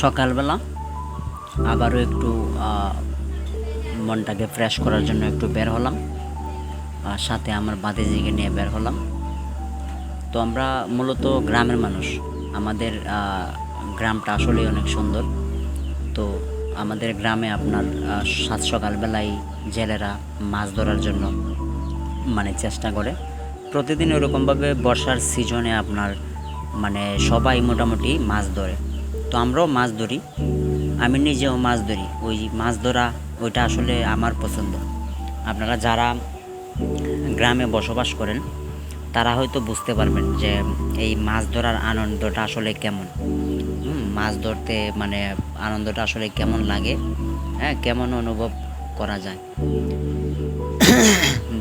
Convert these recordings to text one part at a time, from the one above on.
সকালবেলা আবারও একটু মনটাকে ফ্রেশ করার জন্য একটু বের হলাম, সাথে আমার ভাতিজিকে নিয়ে বের হলাম। তো আমরা মূলত গ্রামের মানুষ, আমাদের গ্রামটা আসলেই অনেক সুন্দর। তো আমাদের গ্রামে আপনার সাত সকালবেলায় জেলেরা মাছ ধরার জন্য চেষ্টা করে। প্রতিদিন ওরকমভাবে বর্ষার সিজনে আপনার সবাই মোটামুটি মাছ ধরে। তো আমরাও মাছ ধরি, আমি নিজেও মাছ ধরি। ওই মাছ ধরা ওইটা আসলে আমার পছন্দ। আপনারা যারা গ্রামে বসবাস করেন তারা হয়তো বুঝতে পারবেন যে এই মাছ ধরার আনন্দটা আসলে কেমন। মাছ ধরতে আনন্দটা আসলে কেমন লাগে, হ্যাঁ, কেমন অনুভব করা যায়।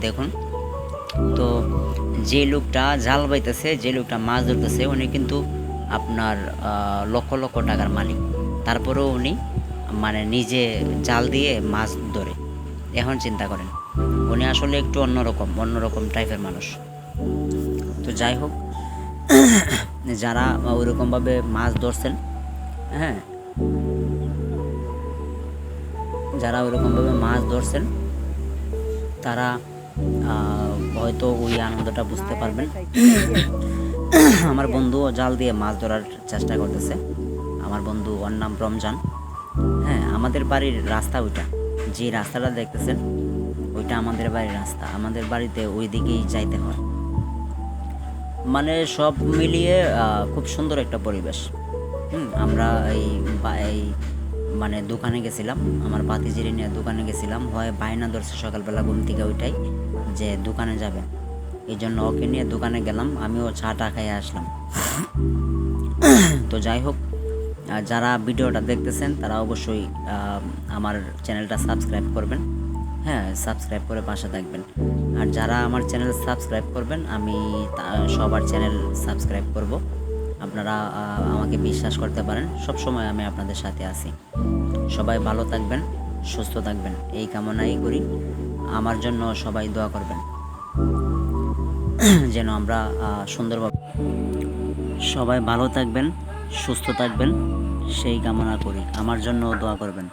দেখুন, তো যে লোকটা জাল বাইতেছে, যে লোকটা মাছ ধরতেছে, উনি কিন্তু আপনার লক্ষ লক্ষ টাকার মালিক। তারপরেও উনি নিজে জাল দিয়ে মাছ ধরে। এখন চিন্তা করেন, উনি আসলে একটু অন্যরকম টাইপের মানুষ। তো যাই হোক, যারা ওইরকমভাবে মাছ ধরছেন, হ্যাঁ, যারা ওইরকমভাবে মাছ ধরছেন তারা হয়তো ওই আনন্দটা বুঝতে পারবেন। আমার বন্ধুও জাল দিয়ে মাছ ধরার চেষ্টা করতেছে। আমার বন্ধু, ওর নাম রমজান। হ্যাঁ, আমাদের বাড়ির রাস্তা ওইটা, যে রাস্তাটা দেখতেছেন ওইটা আমাদের বাড়ির রাস্তা। আমাদের বাড়িতে ওই দিকেই যাইতে হয়। সব মিলিয়ে খুব সুন্দর একটা পরিবেশ। আমরা এই দোকানে গেছিলাম, আমার ভাতিজিরে নিয়ে দোকানে গেছিলাম। হয় বায়না ধরছে সকালবেলা ঘুম থেকে ওইটাই যে দোকানে যাবে, এই জন্য ওকে নিয়ে দোকানে গেলাম, আমিও চাটা খাইয়ে আসলাম। তো যাই হোক, যারা ভিডিওটা দেখতেছেন তারা অবশ্যই আমার চ্যানেলটা সাবস্ক্রাইব করবেন। হ্যাঁ, সাবস্ক্রাইব করে পাশে থাকবেন। আর যারা আমার চ্যানেল সাবস্ক্রাইব করবেন, আমি সবার চ্যানেল সাবস্ক্রাইব করব। আপনারা আমাকে বিশ্বাস করতে পারেন, সব সময় আমি আপনাদের সাথে আছি। সবাই ভালো থাকবেন, সুস্থ থাকবেন, এই কামনাই করি। আমার জন্য সবাই দোয়া করবেন যেন আমরা সুন্দরভাবে, সবাই ভালো থাকবেন, সুস্থ থাকবেন, সেই কামনা করি। আমার জন্য দোয়া করবেন।